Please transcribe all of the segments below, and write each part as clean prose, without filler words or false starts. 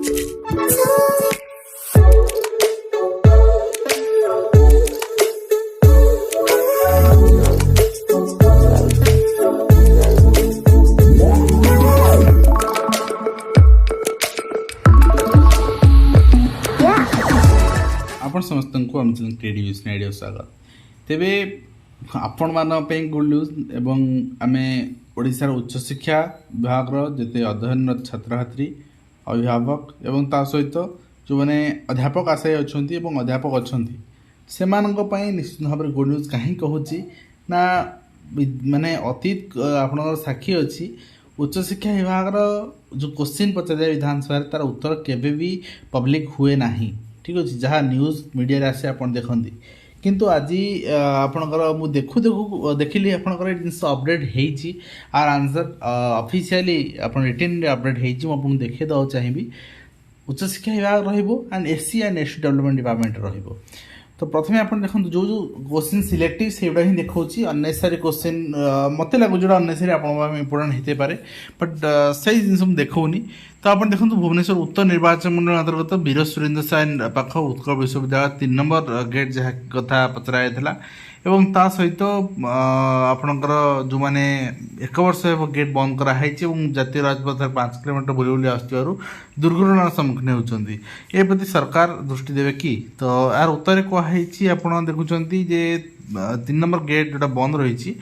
आपण समस्त को आम क्रेडिट न्यूज आइडिया स्वागत तेबे आपण मानी गुड न्यूज एवं आम ओडार उच्च शिक्षा विभाग जिते अध्ययन छात्र छात्री अभिभावक एवं ता सहित जो मैंने अध्यापक आशायी अच्छा अध्यापक अच्छा से निश्चित भाव गुड न्यूज कहीं कहूँ ना माने अतीत आपणकर साक्षी अच्छी उच्च शिक्षा विभाग जो क्वेश्चन पचार विधानसभा तार उत्तर केबे भी पब्लिक हुए ना ठीक अच्छे जहाँ न्यूज मीडिया आसे आप देखते किंतु आज आपणकर मु देखु देखु देखिली आपणकर जिन अपडेट होती आर आंसर ऑफिशियली आप रिटर्न अपडेट होती देखे देवा चाहिए उच्च शिक्षा विभाग रही SC and ST development department रही तो प्रथम आप देखो जो जो क्वेश्चन सिलेक्टिव से गुड़ा ही देखा अननेसेसरी क्वेश्चन मत लगुच जो अननेसेसरी आप इम्पोर्टाट होते पारे बट से जिन देखनी तो आप देखो भुवनेश्वर उत्तर निर्वाचन मंडल अंतर्गत वीर सुरेन्द्र साय पाख उत्कल विश्वविद्यालय 3 नंबर गेट जहाँ कथा पचरा एवं ता सहित आपणकर जो मैंने 1 वर्ष गेट बंद कराई जातीय राजपथ 5 किलोमीटर बुली बुली आसुवर दुर्घटनार सम्मुखीन होती ए प्रति सरकार दृष्टि देवे कि तो यार उत्तर कहुई आप देखुं जे 3 नंबर गेट जोटा बंद रही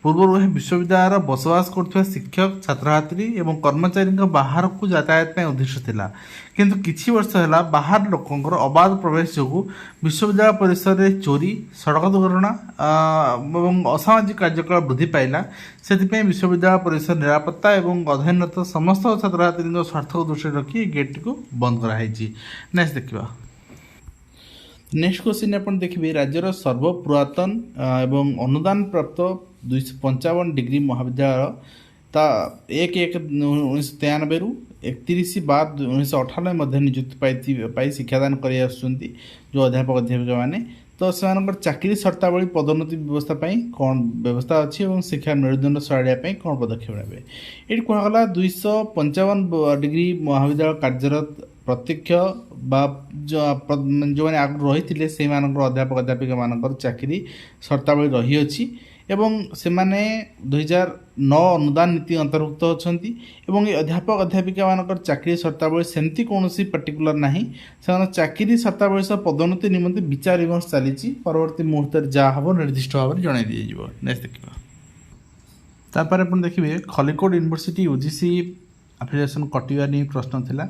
पूर्व विश्वविद्यालय बसवास कर शिक्षक छात्र छात्री और कर्मचारी बाहर को यातायात उद्देश्य थिला किंतु किछि वर्ष है बाहर लोकंर अबाध प्रवेश जो विश्वविद्यालय परिसर में चोरी सड़क दुर्घटना और असामाजिक कार्यकलाप वृद्धि पाइला से विश्वविद्यालय परिसर निरापत्ता और अध्ययनरत समस्त छात्र छात्री स्वार्थ को दृष्टि रखी गेट को बंद कराई। नेक्स्ट देखा नेक्स्ट क्वेश्चन आप देखिए राज्यर सर्वपुरातन एवं अनुदान प्राप्त 255 डिग्री महाविद्यालय ता 1/1/1993 रु 31/12/1998 मध्य नियुक्ति पाई शिक्षादान कर जो अध्यापक अध्यापिका मैंने तो से चाकरी शर्तावली पदोन्नति व्यवस्था कौन व्यवस्था अच्छी और शिक्षा मेरुदंड सहायता कौन पदक्षेप ने ये कहला 255 डिग्री महाविद्यालय कार्यरत प्रत्यक्ष जो मैंने आगु रही से अध्यापक अध्यापिका मान चाकरी शर्तावली रही अच्छी एवं से माने 2009 अनुदान नीति अंतर्भुक्त अच्छी ये अध्यापक अध्यापिका मान चाकरी शर्तावली सेमती कौन पर्टिकुलर ना से चाकरी शर्तावली सह पदोन्नति निमंते विचार विमर्श चली परवर्ती मुहूर्त जहाँ हम निर्दिष्ट भाव में जन दी नेक्स्ट देखा देखिए खलिकोट यूनिवर्सिटी यूजीसी एफिलिएशन कटिवा नहीं प्रश्न थिला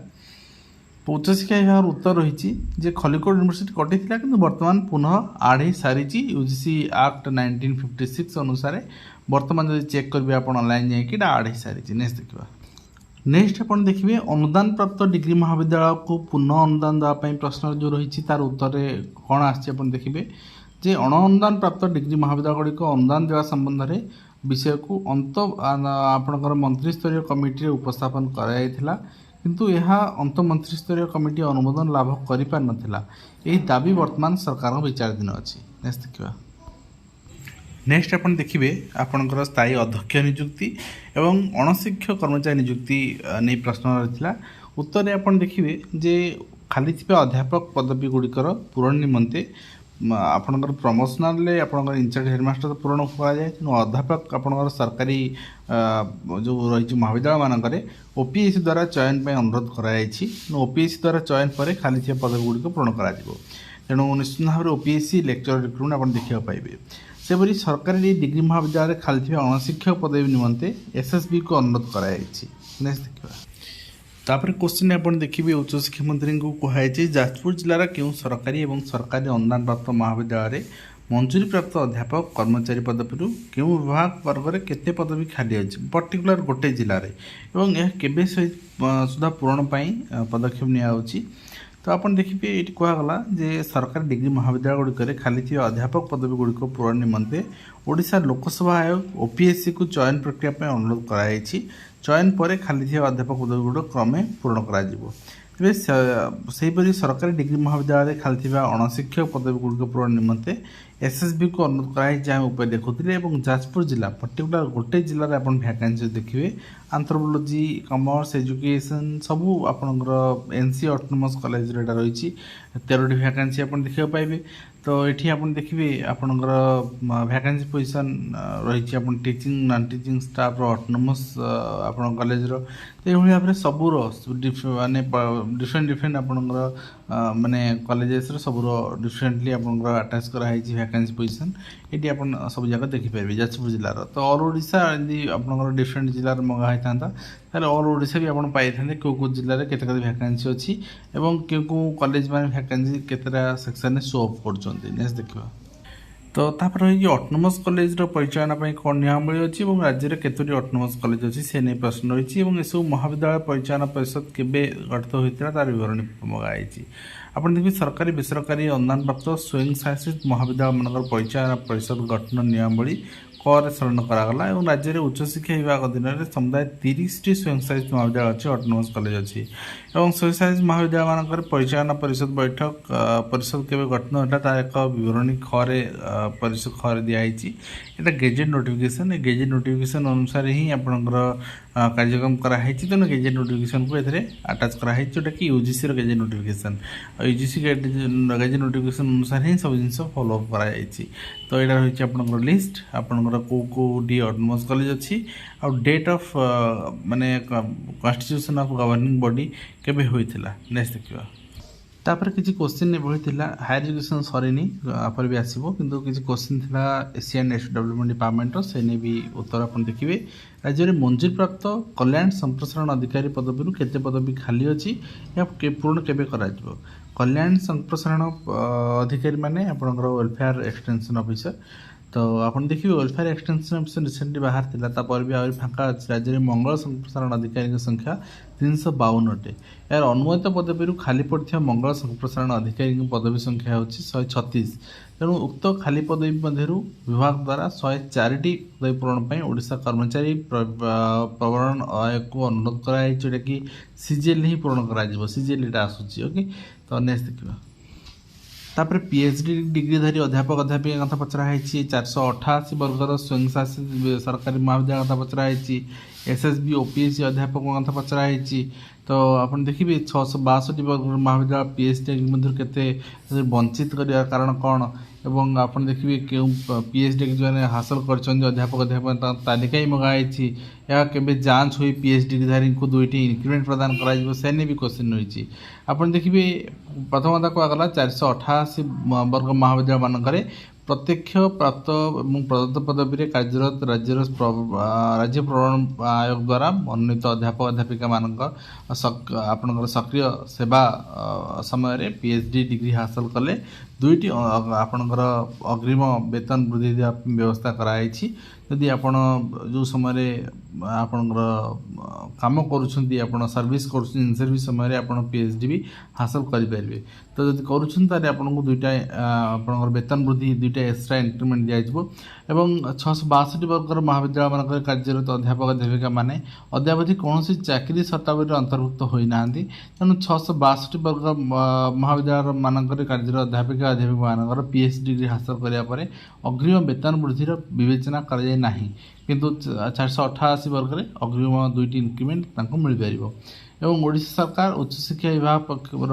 उच्च शिक्षा विभाग उत्तर रही खलिकोट यूनिवर्सिटी कटी था कि बर्तमान पुनः आड़ हो सारी यूजीसी एक्ट 1956 अनुसार बर्तमान जो चेक करेंगे आप ऑनलाइन जाकि आड़ हो सारी। नेक्स्ट देखा नेक्स्ट आप देखिए अनुदान प्राप्त डिग्री महाविद्यालय को पुनः अनुदान देवाई प्रश्न जो रही तार उत्तर कौन आप देखिए जे अण अनुदान प्राप्त डिग्री महाविद्यालय गुड़िक अनुदान देवा संबंध में विषय को अंत आपणकर मंत्रिस्तरीय कमिटी उपस्थापन कराइला किंतु यह अंत मंत्रिस्तरीय कमिटी अनुमोदन लाभ कर पार नाला यही दाबी वर्तमान सरकार विचाराधीन अच्छी। नेक्स्ट देखा नेक्स्ट आप देखिए आपणकर स्थायी अध्यक्ष नियुक्ति एवं अणशिक्षक कर्मचारी नियुक्ति नहीं प्रश्न रही उत्तर आप देखिए जे खाली अध्यापक पदवी गुड़िकर पूरण निमंते आपणकर प्रमोशनल आपणकर इंचार्ज हेडमास्टर पूरण कराए अध्यापक आपणकर सरकारी जो रही महाविद्यालय मानक ओपीएससी द्वारा चयन पर अनुरोध कराई ओपीएससी द्वारा चयन पर खाली थे पदवी गुड़िक पूरण कर तेणु निश्चित भाव में ओपीएससी लेक्चर रिक्रुटमेंट आप देखा पाइबे सेपरी सरकारी डिग्री महाविद्यालय खाली थे अणशिक्षक पदवी निमंते एसएसबी को अनुरोध कराई। नेक्स्ट देखा तापर क्वेश्चन आप देखिए उच्च शिक्षा मंत्री को कहुई जाजपुर जिलार क्यों सरकारी और सरकारी अनुदान प्राप्त महाविद्यालय मंजूरी प्राप्त अध्यापक कर्मचारी पदवी क्यों विभाग वर्ग में केते पदवी खाली अच्छी पर्टिकुलर गोटे जिले में यह केबे सुधा पूरण पदक्षेप नि तो आप देखिए ये कहगला जे सरकारी डिग्री महाविद्यालय गुड़िक खाली थी अध्यापक पदवी गुड़िक पूरण निमंते ओडिशा लोकसभा आयोग ओपीएससी को चयन प्रक्रिया पर अनुरोध कराई चयन पर खाली थी अध्यापक पदवी गुड़िक क्रमे पूरण करें सरकारी डिग्री महाविद्यालय खाली थी अणशिक्षक पदवी गुड़िक पूरण निमंते एसएसबी को अनुरोध कराई आम उपाय देखुले और जाजपुर जिला पर्टिकुलर गोटे जिले आप भैकेंसी देखिए आंथ्रोपोलॉजी कॉमर्स एजुकेशन सबू आपंकर एनसी ऑटोनोमस कॉलेज रही 13टी भैकेंसी आप देखा पाइबे। तो ये आप देखिए आपंकर भैकेंसी पोजिशन रही teaching non teaching staff autonomous आप कॉलेज तो ये भाव में सबूर माने डिफरेंट डिफरेंट आपंकर माने कॉलेजेस सबूर डिफरेंटली आपंकर अटैच कराई भैकेंसी पोजिशन ये आप सब जगह देखिपारे जाजपुर जिलार। तो ऑल ओडिशा यदि आपंकर डिफरेंट जिलार मंगा होता ताल ऑल ओडिशा भी आप पाई था कौ जिले में केते भैकेंसी अच्छी और क्यों कॉलेज में भैकेंसी केतटा सेक्शन शो अप कर देखा। तो तापर रही ऑटोनोमस कॉलेज परिचालना कौन नियमावली अच्छी और राज्य में केतोटी ऑटोनोमस कॉलेज अच्छी से नहीं प्रश्न रही और यू महाविद्यालय परिचालना परिषद केवे गठित होता तार विवरणी मगाई। आप देखिए सरकारी बेसरकारी अनुदान प्राप्त स्वयं शासित महाविद्यालय मान परिचालना परिषद गठन नियमावली कर सरण करागला और राज्य में उच्चशिक्षा विभाग अधीन में समुदाय 30टी स्वयंशासित महाविद्यालय अच्छी ऑटोनोमस कॉलेज अच्छी और स्वयंशासित महाविद्यालय मानक परिचालना परिषद बैठक परिषद केवे गठन होता तार एक विवरणी खरे परिषद खरे दिखाई। यहाँ गेजेट नोटिफिकेशन गेजेट नोटिफिकेशन अनुसार ही आपंकर कार्यक्रम कराई तेणु गेजेट नोटिफिकेशन को ये आटाच कराई जोटा कि UGC gazette notification UGC gazette notification अनुसार ही सब जिन फॉलो अप कराई। तो यहाँ रही आपंकर लिस्ट आपंकर कौ ऑटोनोमस कॉलेज अच्छी आ डेट ऑफ माने कॉन्स्टिट्यूशन ऑफ गवर्निंग बॉडी केबे होइथिला नेक्स्ट देखिबा। तापर किसी क्वेश्चन बढ़ी हायर एजुकेशन सरीनी पर भी आसो किंतु किसी क्वेश्चन था एशियन नेशनल डेवलपमेंट डिपार्टमेंट से नहीं भी उत्तर आप देखिए। राज्य में मंजूरी प्राप्त कल्याण संप्रसारण अधिकारी पदवी केते पदवी खाली अच्छी या पूर्ण केबे करा कल्याण संप्रसारण अधिकारी माने आपनकर वेलफेयर एक्सटेंशन ऑफिसर। तो आप देखिए वेलफेयर एक्सटेंशन ऑफिसर रिसेंटली बाहर तापर भी आहरी फाँका अच्छे राज्य में मंगल संप्रसारण अधिकारी संख्या 352 अटे। यार अनुमोदित पदवी खाली पड़ता मंगल संप्रसारण अधिकारी पदवी संख्या हूँ 136। तेणु उक्त खाली पदवी मध्य विभाग द्वारा 104टी पदवी पूरण ओडिशा कर्मचारी प्रवरण आयोग को अनुरोध कराई जोटा कि सीजीएल ही पूरण कर सीजीएल आसूँ। ओके तो नेक्स्ट देखिए। तापर पीएचडी डिग्रीधारी अध्यापक अध्यापिका कथा पचराई 488 वर्गर स्वयंशासित सरकारी महाविद्यालय कथा पचराई एसएसबी ओपीएससी अध्यापक कथा पचराई। तो आप देखिए 662 वर्ग महाविद्यालय पीएचडी मध्य केते वंचित कर कारण कौन एवं आप देखिए क्यों पीएचडी जो हासिल कर अध्यापक अध्यापक तालिका ही मंगाई या केबे जांच हुई पीएचडी धारी को 2टी इंक्रीमेंट प्रदान कर सेने भी क्वेश्चन रही। आप देखिए प्रथम कहगला 488 वर्ग महाविद्यालय मानक प्रत्यक्ष प्राप्त और प्रदत्त पदवी कार्यरत राज्य प्रवरण आयोग द्वारा मनोनीत अध्यापक अध्यापिका मानक आपनकर सक्रिय सेवा समय पीएचडी डिग्री हासिल कले 2टी आपनकर अग्रिम वेतन वृद्धि व्यवस्था कराई। यदि आपण जो समय आपनकर काम करुँच सर्विस कर सर्विस समय आप पीएचडी भी हासिल करेंगे। तो जब करुँच आपको 2टा आपनकर वेतन वृद्धि 2टा एक्स्ट्रा इंक्रीमेंट दिज्व। 662 वर्गर महाविद्यालय मानक कार्यरत अध्यापक अध्यापिका माने अद्यावधि कौन चाकरी शर्तावली अंतर्भुक्त होना तेणु 662 वर्ग महाविद्यालय मानक कार्यरत अध्यापिका अध्यापिका मानकर पीएचडी डिग्री हासिल करापर अग्रिम वेतन वृद्धि विवेचना कर किंतु 488 वर्ग में अग्रिम 2टी इंक्रीमेंट मिल पार। एवं ओडिशा सरकार उच्च शिक्षा विभाग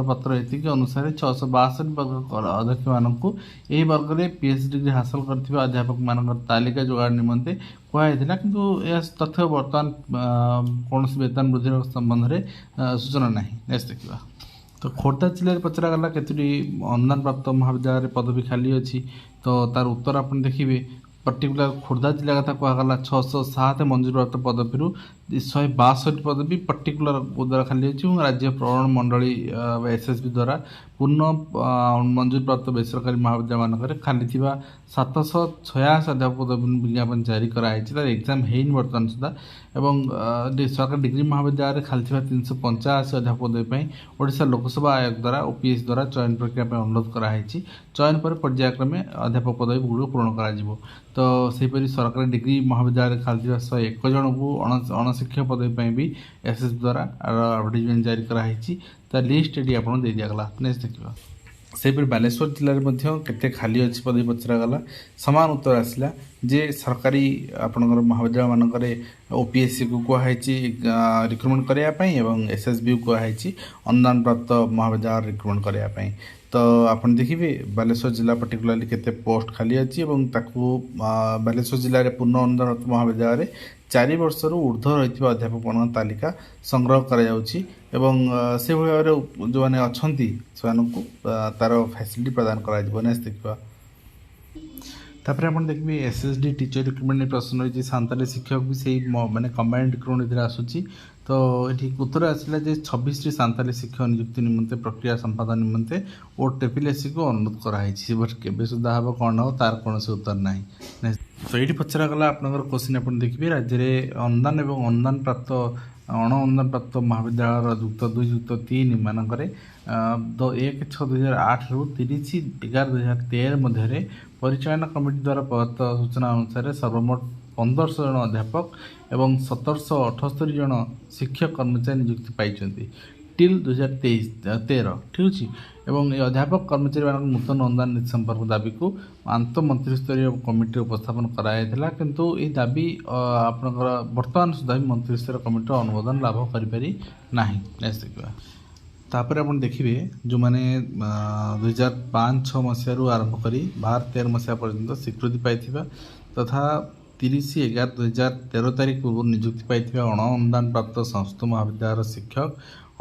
पत्र एति अनुसार 662 वर्ग अध्यक्ष मानक यही वर्ग में पीएचडी डिग्री हासिल कर अध्यापक मान तालिका जोगाड़ निमंते कहला किंतु यह तथ्य बर्तमान कौन वेतन वृद्धि संबंध में सूचना ना। नेक्स्ट देखा। तो खोर्धा जिले में पचरागला केतोटी अनुदान प्राप्त महाविद्यालय पदवी खाली अच्छी। तो तार उत्तर आप देखिए पर्टिकुलर खोर्धा जिला कथा कहगला 607 मंजूर प्राप्त पदवी 162 पदवी पर्टिकुलर द्वारा खाली अच्छी और राज्य प्रवरण मंडली एसएसबी द्वारा पूर्ण मंजूर प्राप्त बेसरकारी महाविद्यालय मानक खाली 786 अध्यापक पदवी विज्ञापन जारी कराई तार एग्जाम है बर्तमान सुधा। एवं सरकार डिग्री महाविद्यालय खाली 385 अध्यापक पदवी ओडिशा लोकसभा आयोग द्वारा ओपीएस द्वारा चयन प्रक्रिया अनुरोध कराई। चयन पर पर्यायक्रमे अध्यापक पदवी गुड़ पूरण कर। तो सेपरी सरकारी डिग्री महाविद्यालय खाली 101 जन को अणशिक्षक पदवी भी एसएस द्वारा एडवर्टाइजमेंट जारी कराई। लिस्ट ये आपको दे दिगला। नेक्स्ट देखा। ସେହିପରି ବାଲେଶ୍ୱର ଜିଲ୍ଲାରେ ମଧ୍ୟ କେତେ ଖାଲି ଅଛି ପଦବୀ ପଚରାଗଲା। ସମାନ ଉତ୍ତର ଆସିଲା ଯେ ସରକାରୀ ଆପଣଙ୍କର ମହାବିଦ୍ୟାଳୟମାନଙ୍କରେ ଓପିଏସ୍ସିକୁ କୁହାହେଇଛି ରିକ୍ରୁଟମେଣ୍ଟ କରିବା ପାଇଁ ଏବଂ ଏସ୍ଏସ୍ବିକୁ କୁହାହେଇଛି ଅନୁଦାନ ପ୍ରାପ୍ତ ମହାବିଦ୍ୟାଳୟ ରିକ୍ରୁଟମେଣ୍ଟ କରିବା ପାଇଁ। ତ ଆପଣ ଦେଖିବେ ବାଲେଶ୍ୱର ଜିଲ୍ଲା ପର୍ଟିକୁଲାରଲି କେତେ ପୋଷ୍ଟ ଖାଲି ଅଛି ଏବଂ ତାକୁ ବାଲେଶ୍ୱର ଜିଲ୍ଲାରେ ପୂର୍ଣ୍ଣ ଅନୁଦାନ ପ୍ରାପ୍ତ ମହାବିଦ୍ୟାଳୟରେ 4 ବର୍ଷରୁ ଉର୍ଦ୍ଧ୍ୱ ରହିଥିବା ଅଧ୍ୟାପକମାନଙ୍କ ତାଲିକା ସଂଗ୍ରହ କରାଯାଉଛି ଏବଂ ସେଭଳି ଭାବରେ ଯେଉଁମାନେ ଅଛନ୍ତି ସେମାନଙ୍କୁ ତାର ଫ୍ୟାସିଲିଟି ପ୍ରଦାନ କରାଯିବ। ନେକ୍ସଟ ଦେଖିବା। ତାପରେ ଆପଣ ଦେଖିବେ ଏସ୍ଏସ୍ଡି ଟିଚର ରିକ୍ରୁଟମେଣ୍ଟ ପ୍ରଶ୍ନ ରହିଛି। ସାନ୍ତାଳୀ ଶିକ୍ଷକ ବି ସେଇ ମାନେ କମ୍ବାଇଣ୍ଡ ରିକ୍ରୁଟମେଣ୍ଟ ଭିତରେ ଆସୁଛି। ତ ଏଠି ଉତ୍ତର ଆସିଲା ଯେ 26ଟି ସାନ୍ତାଳୀ ଶିକ୍ଷକ ନିଯୁକ୍ତି ନିମନ୍ତେ ପ୍ରକ୍ରିୟା ସମ୍ପାଦନ ନିମନ୍ତେ ଓଟିପିଏସ୍ସିକୁ ଅନୁରୋଧ କରାଯାଇଛି। ବଟ୍ କେବେ ସୁଦ୍ଧା ହେବ କ'ଣ ହେବ ତାର କୌଣସି ଉତ୍ତର ନାହିଁ। ତ ଏଇଠି ପଚରାଗଲା ଆପଣଙ୍କର କୋଶ୍ଚିନ୍ ଆପଣ ଦେଖିବେ ରାଜ୍ୟରେ ଅନୁଦାନ ଏବଂ ଅନୁଦାନ ପ୍ରାପ୍ତ ଅଣ ଅନୁଦାନ ପ୍ରାପ୍ତ ମହାବିଦ୍ୟାଳୟର ଯୁକ୍ତ 2 ଯୁକ୍ତ 3 ମାନଙ୍କରେ 1/6/2008ରୁ 30/11/2013 ମଧ୍ୟରେ ପରିଚାଳନା କମିଟି ଦ୍ୱାରା ପ୍ରଦତ୍ତ ସୂଚନା ଅନୁସାରେ ସର୍ବମୋଟ 1500 ଜଣ ଅଧ୍ୟାପକ ଏବଂ 1778 ଜଣ ଶିକ୍ଷକ କର୍ମଚାରୀ ନିଯୁକ୍ତି ପାଇଛନ୍ତି ଟିଲ୍ 2013। ଠିକ୍ ଅଛି। ଏବଂ ଏ ଅଧ୍ୟାପକ କର୍ମଚାରୀମାନଙ୍କ ନୂତନ ଅନୁଦାନ ନୀତି ସମ୍ପର୍କ ଦାବିକୁ ଆନ୍ତଃ ମନ୍ତ୍ରିସ୍ତରୀୟ କମିଟିରେ ଉପସ୍ଥାପନ କରାଯାଇଥିଲା, କିନ୍ତୁ ଏହି ଦାବି ଆପଣଙ୍କର ବର୍ତ୍ତମାନ ସୁଦ୍ଧା ବି ମନ୍ତ୍ରିସ୍ତରୀୟ କମିଟିର ଅନୁମୋଦନ ଲାଭ କରିପାରି ନାହିଁ। ନେକ୍ସଟ ଦେଖିବା। ତାପରେ ଆପଣ ଦେଖିବେ ଯେଉଁମାନେ 2005-06 ମସିହାରୁ ଆରମ୍ଭ କରି 12-13 ମସିହା ପର୍ଯ୍ୟନ୍ତ ସ୍ୱୀକୃତି ପାଇଥିବା ତଥା 30/11/2013 ତାରିଖ ପୂର୍ବରୁ ନିଯୁକ୍ତି ପାଇଥିବା ଅଣ ଅନୁଦାନ ପ୍ରାପ୍ତ ସଂସ୍କୃତ ମହାବିଦ୍ୟାଳୟର ଶିକ୍ଷକ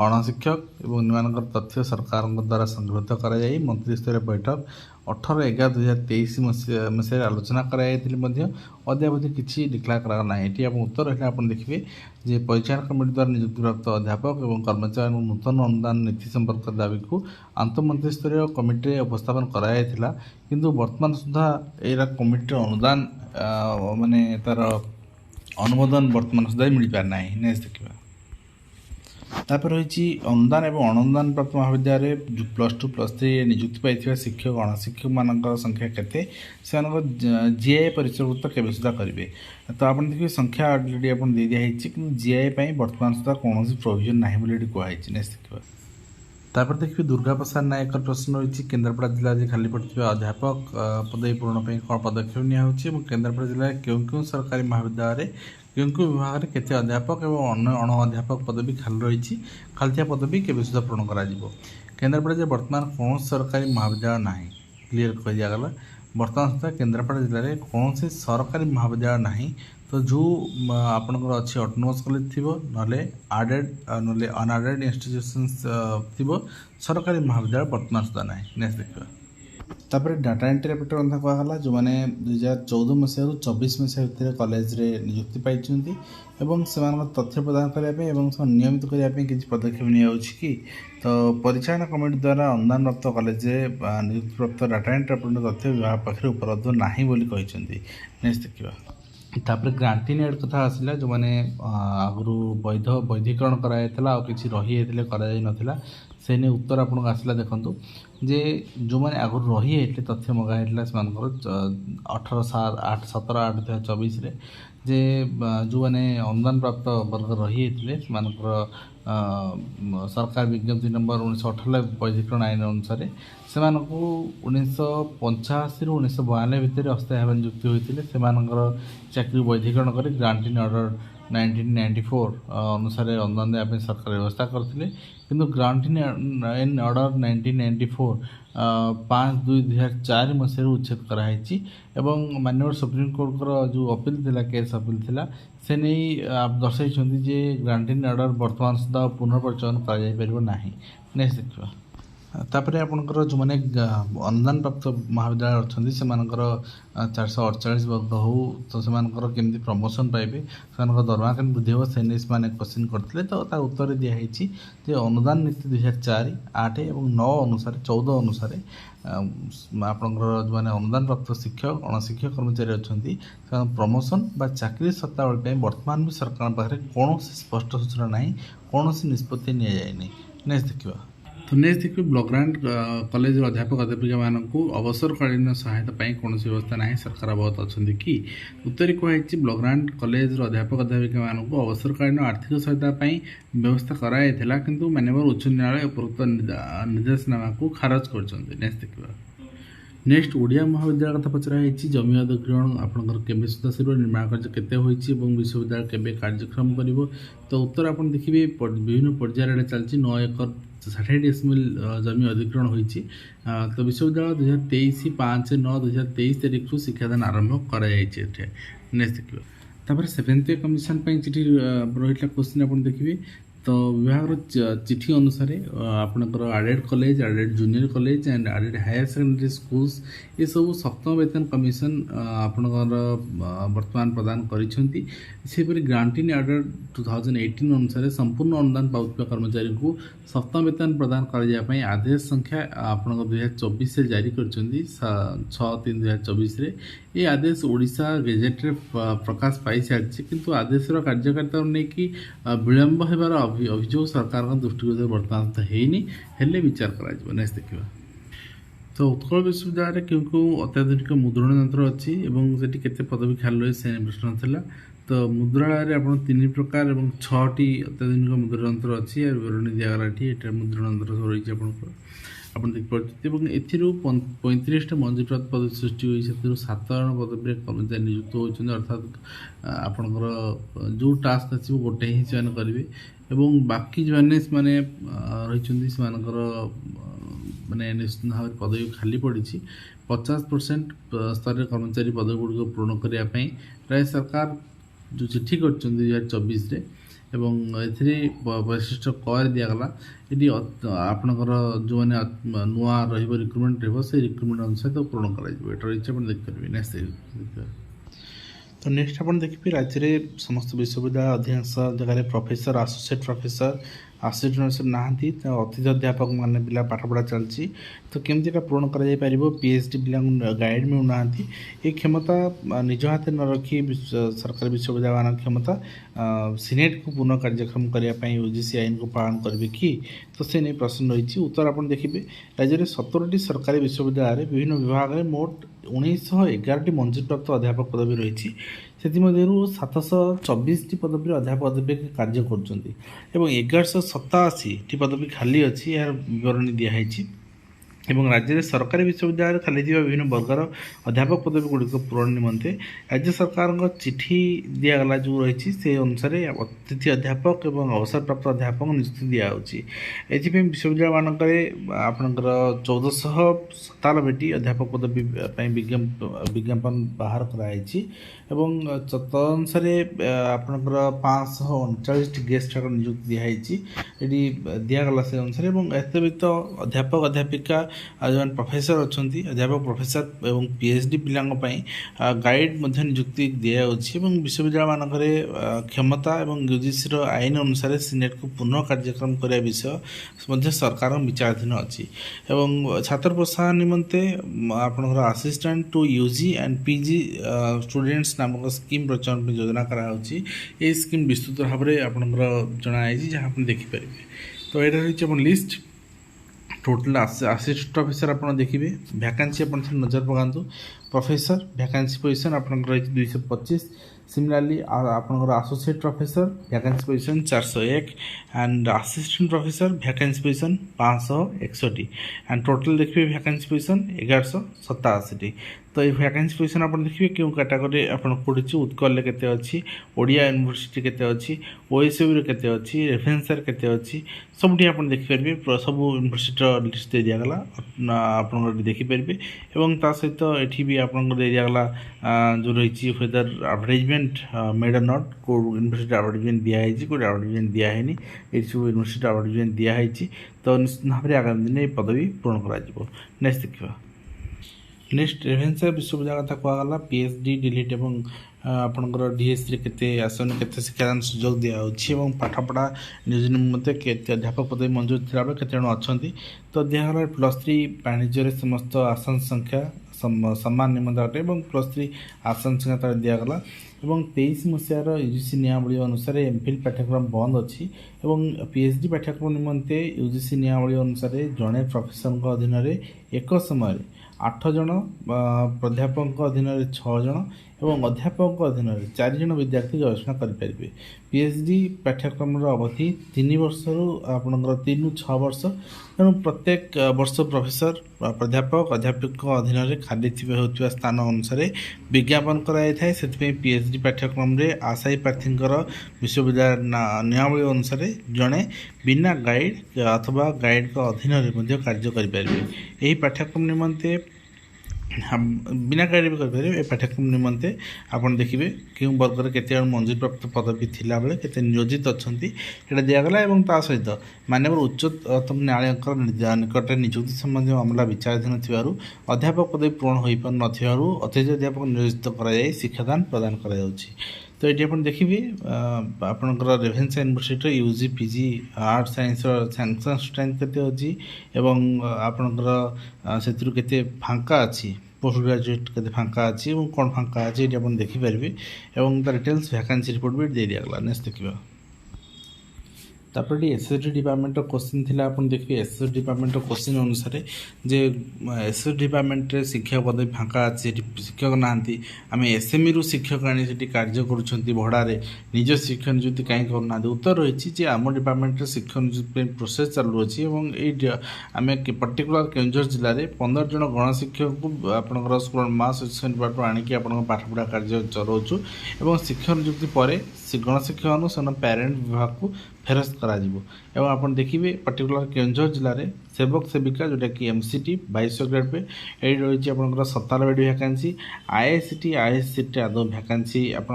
ଅଣଶିକ୍ଷକ ଏବଂ ଏମାନଙ୍କର ତଥ୍ୟ ସରକାରଙ୍କ ଦ୍ୱାରା ସଂଗୃହୀତ କରାଯାଇ ମନ୍ତ୍ରିସ୍ତରୀୟ ବୈଠକ 18/11/2023 ମସିହାରେ ଆଲୋଚନା କରାଯାଇଥିଲେ ମଧ୍ୟ ଅଦ୍ୟାବଧି କିଛି ଡିକ୍ଲାର କରାଗଲା ନାହିଁ। ଏଠି ଆପଣ ଉତ୍ତର ରହିଲା ଆପଣ ଦେଖିବେ ଯେ ପରିଚାଳନା କମିଟି ଦ୍ୱାରା ନିଯୁକ୍ତିପ୍ରାପ୍ତ ଅଧ୍ୟାପକ ଏବଂ କର୍ମଚାରୀଙ୍କ ନୂତନ ଅନୁଦାନ ନୀତି ସମ୍ପର୍କ ଦାବିକୁ ଆନ୍ତଃମନ୍ତ୍ରିସ୍ତରୀୟ କମିଟିରେ ଉପସ୍ଥାପନ କରାଯାଇଥିଲା, କିନ୍ତୁ ବର୍ତ୍ତମାନ ସୁଦ୍ଧା ଏଇଟା କମିଟିର ଅନୁଦାନ ମାନେ ତାର ଅନୁମୋଦନ ବର୍ତ୍ତମାନ ସୁଦ୍ଧା ମିଳିପାରି ନାହିଁ। ନେକ୍ସଟ ଦେଖିବା। ତାପରେ ରହିଛି ଅନୁଦାନ ଏବଂ ଅଣଅନୁଦାନ ପ୍ରାପ୍ତ ମହାବିଦ୍ୟାଳୟରେ +2 +3 ନିଯୁକ୍ତି ପାଇଥିବା ଶିକ୍ଷକ ଅଣଶିକ୍ଷକମାନଙ୍କର ସଂଖ୍ୟା କେତେ, ସେମାନଙ୍କ ଜିଆଇ ପରିଚୟଭୁକ୍ତ କେବେ ସୁଦ୍ଧା କରିବେ। ତ ଆପଣ ଦେଖିବେ ସଂଖ୍ୟା ଅଲରେଡ଼ି ଆପଣ ଦେଇଦିଆହେଇଛି, କିନ୍ତୁ ଜିଆଇ ପାଇଁ ବର୍ତ୍ତମାନ ସୁଦ୍ଧା କୌଣସି ପ୍ରୋଭିଜନ୍ ନାହିଁ ବୋଲି ଏଠି କୁହାଯାଇଛି। ନେକ୍ସଟ ଦେଖିବା। ତାପରେ ଦେଖିବେ ଦୁର୍ଗା ପ୍ରସାଦ ନାୟକର ପ୍ରଶ୍ନ ରହିଛି କେନ୍ଦ୍ରାପଡ଼ା ଜିଲ୍ଲାରେ ଖାଲି ପଡ଼ିଥିବା ଅଧ୍ୟାପକ ପଦବୀ ପୂରଣ ପାଇଁ କ'ଣ ପଦକ୍ଷେପ ନିଆହେଉଛି ଏବଂ କେନ୍ଦ୍ରାପଡ଼ା ଜିଲ୍ଲାରେ କେଉଁ କେଉଁ ସରକାରୀ ମହାବିଦ୍ୟାଳୟରେ କେଉଁ କେଉଁ ବିଭାଗରେ କେତେ ଅଧ୍ୟାପକ ଏବଂ ଅନ୍ୟ ଅଣ ଅଧ୍ୟାପକ ପଦବୀ ଖାଲି ରହିଛି, ଖାଲିଥିବା ପଦବୀ କେବେ ସୁଦ୍ଧା ପୂରଣ କରାଯିବ। କେନ୍ଦ୍ରାପଡ଼ା ଜିଲ୍ଲାରେ ବର୍ତ୍ତମାନ କୌଣସି ସରକାରୀ ମହାବିଦ୍ୟାଳୟ ନାହିଁ, କ୍ଲିୟର କହିଦିଆଗଲା। ବର୍ତ୍ତମାନ ସୁଦ୍ଧା କେନ୍ଦ୍ରାପଡ଼ା ଜିଲ୍ଲାରେ କୌଣସି ସରକାରୀ ମହାବିଦ୍ୟାଳୟ ନାହିଁ। ତ ଯେଉଁ ଆପଣଙ୍କର ଅଛି ଅଟୋନୋମସ୍ କଲେଜ ଥିବ, ନହେଲେ ଆଡେଡ଼ ନହେଲେ ଅନଆଡେଡ଼ ଇନଷ୍ଟିଚ୍ୟୁସନ୍ସ ଥିବ, ସରକାରୀ ମହାବିଦ୍ୟାଳୟ ବର୍ତ୍ତମାନ ସୁଦ୍ଧା ନାହିଁ। ନେକ୍ସଟ ଦେଖିବା। ତାପରେ ଡାଟା ଏଣ୍ଟ୍ରି ଅପରେଟର କଥା କୁହାଗଲା ଯେଉଁମାନେ 2014 ମସିହାରୁ 24 ମସିହା ଭିତରେ କଲେଜରେ ନିଯୁକ୍ତି ପାଇଛନ୍ତି ଏବଂ ସେମାନଙ୍କ ତଥ୍ୟ ପ୍ରଦାନ କରିବା ପାଇଁ ଏବଂ ସେମାନେ ନିୟମିତ କରିବା ପାଇଁ କିଛି ପଦକ୍ଷେପ ନିଆଯାଉଛି କି। ତ ପରିଚାଳନା କମିଟି ଦ୍ୱାରା ଅନୁଦାନପ୍ରାପ୍ତ କଲେଜରେ ନିଯୁକ୍ତିପ୍ରାପ୍ତ ଡାଟା ଏଣ୍ଟ୍ରି ଅପରେଟର ତଥ୍ୟ ବିଭାଗ ପାଖରେ ଉପଲବ୍ଧ ନାହିଁ ବୋଲି କହିଛନ୍ତି। ନେକ୍ସଟ ଦେଖିବା। ତାପରେ ଗ୍ରାଣ୍ଟିନ୍ ଏଡ୍ କଥା ଆସିଲା ଯେଉଁମାନେ ଆଗରୁ ବୈଧୀକରଣ କରାଯାଇଥିଲା ଆଉ କିଛି ରହିଯାଇଥିଲେ କରାଯାଇନଥିଲା, ସେ ନେଇ ଉତ୍ତର ଆପଣଙ୍କୁ ଆସିଲା। ଦେଖନ୍ତୁ ଯେ ଯେଉଁମାନେ ଆଗରୁ ରହିଯାଇଥିଲେ ତଥ୍ୟ ମଗା ହେଇଥିଲା ସେମାନଙ୍କର 17/8/2024ରେ ଯେ ଯେଉଁମାନେ ଅନୁଦାନ ପ୍ରାପ୍ତ ବର୍ଗ ରହିଯାଇଥିଲେ ସେମାନଙ୍କର ସରକାର ବିଜ୍ଞପ୍ତି ନମ୍ବର 1998 ବୈଧୀକରଣ ଆଇନ ଅନୁସାରେ ସେମାନଙ୍କୁ 1985ରୁ 1992 ଭିତରେ ଅସ୍ଥାୟୀ ଭାବେ ନିଯୁକ୍ତି ହୋଇଥିଲେ। ସେମାନଙ୍କର ଚାକିରି ବୈଧୀକରଣ କରି ଗ୍ରାଣ୍ଟିନ୍ ଅର୍ଡ଼ର 1994 ଅନୁସାରେ ଅନୁଦାନ ଦେବା ପାଇଁ ସରକାର ବ୍ୟବସ୍ଥା କରିଥିଲେ, କିନ୍ତୁ ଗ୍ରାଣ୍ଟିନ୍ ଅର୍ଡ଼ର 1994 5/2/2004 ମସିହାରୁ ଉଚ୍ଛେଦ କରାଯାଇଛି ଏବଂ ମାନ୍ୟବର ସୁପ୍ରିମକୋର୍ଟଙ୍କର ଯେଉଁ ଅପିଲ ଥିଲା, କେସ୍ ଅପିଲ ଥିଲା, ସେ ନେଇ ଦର୍ଶାଇଛନ୍ତି ଯେ ଗ୍ରାଣ୍ଟିନ୍ ଅର୍ଡ଼ର ବର୍ତ୍ତମାନ ସୁଦ୍ଧା ପୁନଃପରିଚାଳନା କରାଯାଇପାରିବ ନାହିଁ। ନେକ୍ସଟ ଦେଖିବା। ତାପରେ ଆପଣଙ୍କର ଯେଉଁମାନେ ଅନୁଦାନ ପ୍ରାପ୍ତ ମହାବିଦ୍ୟାଳୟ ଅଛନ୍ତି ସେମାନଙ୍କର 448 ବର୍ଗ ହେଉ ତ ସେମାନଙ୍କର କେମିତି ପ୍ରମୋସନ୍ ପାଇବେ, ସେମାନଙ୍କ ଦରମା କେମିତି ବୃଦ୍ଧି ହେବ, ସେ ନେଇ ସେମାନେ କ୍ୱେଶ୍ଚିନ୍ କରିଥିଲେ। ତ ତା ଉତ୍ତରରେ ଦିଆହେଇଛି ଯେ ଅନୁଦାନ ନୀତି 2004, 8 ଏବଂ 9 ଅନୁସାରେ 14 ଅନୁସାରେ ଆପଣଙ୍କର ଯେଉଁମାନେ ଅନୁଦାନ ପ୍ରାପ୍ତ ଶିକ୍ଷକ ଅଣଶିକ୍ଷକ କର୍ମଚାରୀ ଅଛନ୍ତି ସେମାନଙ୍କ ପ୍ରମୋସନ୍ ବା ଚାକିରି ସର୍ତ୍ତାବଳୀ ପାଇଁ ବର୍ତ୍ତମାନ ବି ସରକାରଙ୍କ ପାଖରେ କୌଣସି ସ୍ପଷ୍ଟ ସୂଚନା ନାହିଁ, କୌଣସି ନିଷ୍ପତ୍ତି ନିଆଯାଇନି। ନେକ୍ସଟ ଦେଖିବା। तो नेक्स्ट देखिए ब्लॉक ग्रांट कॉलेज अध्यापक अध्यापिका मानक अवसरकालीन सहायता कौन व्यवस्था ना सरकार अवगत अच्छा कि उत्तर कहुई ब्लॉक ग्रांट कॉलेज अध्यापक अध्यापिका मानक अवसरकालीन आर्थिक सहायता व्यवस्था कराइला किंतु माननीय उच्च न्यायालय उपरोक्त निर्देशनामा को खारज कर। नेक्स्ट देखा नेक्स्ट ओडिया महाविद्यालय कथा पचराई जमी अधिग्रहण आपंकर केवे सुधा सर निर्माण कार्य केते विश्वविद्यालय केवे कार्यक्रम कर तो उत्तर आप देखिए विभिन्न पर्यायर चलती 9 एकर 60 डेसिमिल जमी अधिग्रहण होती तो विश्वविद्यालय 2023/5/9/2023 तारीख को शिक्षादान आरंभ कर। नेक्स्ट देखिए 7th पे कमिशन चिठी रही क्वेश्चन आप देखिए तो विभाग चिठी अनुसार आपणकर aided college aided junior college and aided higher secondary schools ये सब 7th वेतन कमिशन आपणकर वर्तमान प्रदान कर ग्रांटिंग ऑर्डर 2018 अनुसार संपूर्ण अनुदान पाउଥିବା कर्मचारी को 7th वेतन प्रदान कर आदेश संख्या आपणकर 2024 से जारी कर 6/3/2024 ये आदेश ओडिशा गेजेट रे प्रकाश पाई सारी किंतु आदेश कार्यकारिता नहीं कि विलंब होबार अभियोग सरकार दृष्टिगोचर बर्तमान तो है विचार कर। नेक्स्ट देखा तो उत्कल विश्वविद्यालय क्यों क्यों अत्याधुनिक मुद्रण यंत्र अच्छी से केते पदवी खाली रही से प्रश्न था तो मुद्रालय आप 3 प्रकार और 6टी अत्याधुनिक मुद्रण यंत्र अच्छी विवरणी दिगला ये मुद्रण यंत्र सब रही आप देखिए एथिरू 35टा मंजूरप्राप्त पद सृष्टि हुई 7 जन पदवी कर्मचारी नियुक्त होती अर्थात आपणकर जो टास्क आसो गोटे ही चयन करेंगे और बाकी जो मैंने रही माने निश्चित भाव पदवी खाली पड़ी 50% स्तर कर्मचारी पदवी गुड़िक पूर्ण करने प्राय सरकार जो चिठी कर 2024 एवं वैशिष्ट कर दिगला ये आपणकर जो मैंने नुआ रिक्रुटमेंट से रिक्रुटमेंट अनुसार तो पूर्ण कर देखिए। नेक्स्ट तो नेक्स्ट आप देखिए राज्य में समस्त विश्वविद्यालय अधिकांश जगह प्रोफेसर एसोसिएट प्रोफेसर असिस्टेंट नहांती अतिथि अध्यापक मान पिला पाठपढ़ा चलती तो केमती पूर्ण कर पीएचडी पिला गाइड मिलूना ये क्षमता निज हाथ न रखी सरकारी विश्वविद्यालय मान क्षमता सीनेट को पूर्ण कार्यक्रम करने यूजीसी आईन को पालन करेंगे कि तो से नहीं प्रश्न रही उत्तर आप देखिए राज्य में 17टी सरकारी विश्वविद्यालय विभिन्न विभाग में मोट 1911टी मंजूरप्राप्त अध्यापक पदवी रही से 724टी पदवी अध्यापक अध्यापिका कार्य कर 1187टी पदवी खाली अच्छी यार विवरणी दिखाई एवं राज्य में सरकारी विश्वविद्यालय खाली विभिन्न वर्गर अध्यापक पदवी गुड़िक पूरण निमंते राज्य सरकार चिठी दिगला जो रही से अनुसार अतिथि अध्यापक और अवसरप्राप्त अध्यापक नियुक्ति दिखाई ये विश्वविद्यालय मानक आपणकर 1497टी अध्यापक पदवी विज्ञापन बाहर कराई एवं तदनुसार आपणकर 539टी गेस्ट फैकल्टी नियुक्ति दिखाई दिगला से अनुसार एत व्यतीत अध्यापक अध्यापिका जो प्रोफेसर अच्छा अध्यापक प्रोफेसर और पीएचडी पिलांपाई गाइड नियुक्ति दिखाई विश्वविद्यालय मानक क्षमता और यूजीसी आईन अनुसार सीनेट को पुनः कार्यक्रम करने विषय सरकार विचाराधीन अच्छी छात्र प्रोत्साहन निमंते आपणकर assistant to UG and PG students नामक स्कीम प्रचलन योजना कराई ये स्कीम विस्तृत भाव में आपंकर जनाई जहाँ आप देखिपारे तो यहाँ रही लिस्ट टोटल असिस्टेंट प्रोफेसर आप देखिए वैकेंसी आप नजर पकातु प्रोफेसर वैकेंसी पोजिशन आप रही 225 सिमिलरली आपंकर associate professor vacancy position 401 and assistant professor vacancy position 561 and total देखिए वैकेंसी पोजिशन 1187 तो ये वैकेंसी पोजिशन आप देखिए क्यों कैटेगरी आप पड़ी उत्कल के अच्छी ओडिया यूनिवर्सिटी के अच्छी ओएसयू के अच्छी रेफरेंसर के अच्छी सबुठी आप देखिपारे सब यूनिवर्सिटी लिस्ट दे दिगला आप देखिपारे और ता सहित ये भी आप दिगला जो रही वेदर एडवर्टाइजमेंट मेड नॉट को यूनिवर्सिटी एडवर्टाइजमेंट दिखाई कौट एडवर्टाइजमेंट दिखाई ये सब यूनिवर्सिटी एडवर्टाइजमेंट दिखाई तो निश्चित भाव में आगामी दिन पदवी पूर्ण कर। नेक्स्ट देखा नेक्स्ट रेभेन्सा विश्वविद्यालय कथा कहगला पीएचडी डिलीट और आपंकर डीएससी के आसन के शिक्षादान सुजोग दिखाई पाठपढ़ा नियोजन निमंते केते अध्यापक पदवी मंजूर थी के जन अच्छा तो दिगला +3 वाणिज्य समस्त आसन संख्या सम्मान निमंत्रण अटे और +3 आशंका तार दिगला। 23 मसीहार यूजीसी नियमावली अनुसार एमफिल पाठ्यक्रम बंद अच्छी और पीएचडी पाठ्यक्रम निमंते यूजीसी नियमावली अनुसार जड़े प्रोफेसर अधीन एक समय 8 जन, प्राध्यापक अधीन 6 जन और अध्यापक अधीन 4 जन विद्यार्थी गवेषणा करें। पीएचडी पाठ्यक्रम अवधि 3 वर्ष रु आपणकर 3 रु 6 वर्ष, तेणु प्रत्येक वर्ष प्रोफेसर, प्राध्यापक, अध्यापक अधीन खाली होता स्थान अनुसार विज्ञापन कराई से पीएचडी पाठ्यक्रम रे आशायी प्रार्थी विश्वविद्यालय नियमावली अनुसार जड़े बिना गाइड अथवा गाइड का अधीन कार्य करें। यही पाठ्यक्रम निमंते बिना गाइड भी करें। पाठ्यक्रम निमंते आपन देखिए क्यों वर्ग केते मंजूरी प्राप्त पदवी थिला बेले केते नियोजित अच्छी ये दिगला और ता सहित माननीय उच्चतम न्यायालय निकट नियुक्ति संबंधी मामला विचाराधीन थी अध्यापक पदवी पूरण हो पार न अतिथि अध्यापक नियोजित कर शिक्षादान प्रदान कर। तो ये आप देखिए आपणकर Ravenshaw university UG PG art science sanction strength केते अच्छी और आपणकर से केते फांका अच्छी, पोस्ट ग्रेजुएट के फांका अच्छी और कौन फांका अच्छी ये आप देखिपारे और तार डिटेल्स वैकेंसी रिपोर्ट भी दे दिगला। नेक्स्ट देखिए तापर एसएसडी डिपार्टमेंट क्वेश्चन थिला आपन देखिए एसएसडी डिपार्टमेंट क्वेश्चन अनुसार जे एसएसडी डिपार्टमेंट रे शिक्षक पदवी फांका अच्छी शिक्षक नांती आम एसएमई रु शिक्षक आनी से कार्य करुँच भड़ारे निज शिक्षक नियुक्ति कहीं करना। उत्तर रही है आम डिपार्टमेंट शिक्षक नियुक्ति प्रोसेस चालू अच्छी और आम पर्टिकुलर केन्दुझर जिले में 15 जन गणशिक्षक को आपंकर स्कूल मास शिक्षण डिपार्टमेंट आणिकी आप पाठपढ़ा कार्य चलाऊँ और शिक्षक नियुक्ति पर गणशिक्षक से पेरेन्ट विभाग को फेरस्त करा और आप देखिए पर्टिकुलर केन्दुझर जिले में सेवक सेविका जोटा कि एमसीटी 2200 ग्रेड पे ये रही है आप 17 बेड वैकेंसी। आईएससीटी आदौ वैकेंसी आप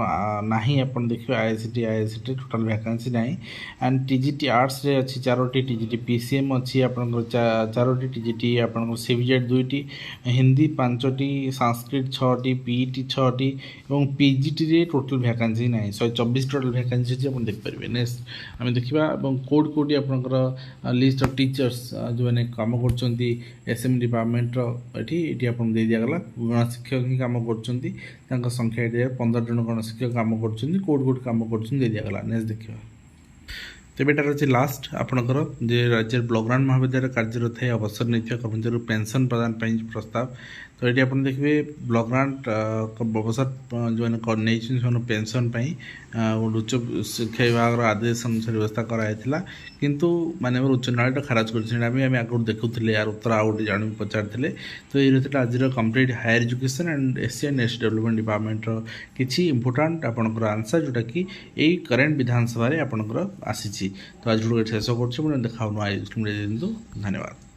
देखिए आईएससीटी टोटाल वैकेंसी ना एंड टीजीटी आर्ट्स रे अच्छी 4टी, टीजीटी पीसीएम अच्छी आप 4टी, टीजीटी आप सीविजेड 2टी, हिंदी 5टी, संस्कृत 6टी, पीईटी 6टी और पीजीटी रे टोटाल वैकेंसी ना 124 टोटाल वैकेंसी अच्छी आप देखिए। नेक्स्ट आम देखा कोड कोटी आपंकर लिस्ट ऑफ टीचर्स जो मैंने कम करसएमई डिपार्टमेंट ये आप दे दिगला। गणशिक्षक ही कम कर संख्या 15 जन गणशिक्षक कम कर कोड कोड कम कर दे दिगला। नेक्स्ट देखिए तेज एटार अच्छे लास्ट आपणकर जे राज्य ब्लॉक ग्रांट महाविद्यालय कार्यरत है अवसर नहीं कर्मचारी पेंशन प्रदान प्रस्ताव। तो ये आप देखिए ब्लॉक ग्रांट अवसर जो नहीं पेंशन उच्च शिक्षा विभाग आदेश अनुसार व्यवस्था कराई किंतु माननीय उच्च न्यायालय खारज कर आगुरी देखुले यार उत्तर आउ गए जान पचारे। तो ये रही आज complete higher education and SC and ST development department किसी इंपोर्टाट आपंकर आंसर जोटा कि यही करेन्ट विधानसभा आपंकर आसी। तो आज शेष कर देखा दिंतु। धन्यवाद।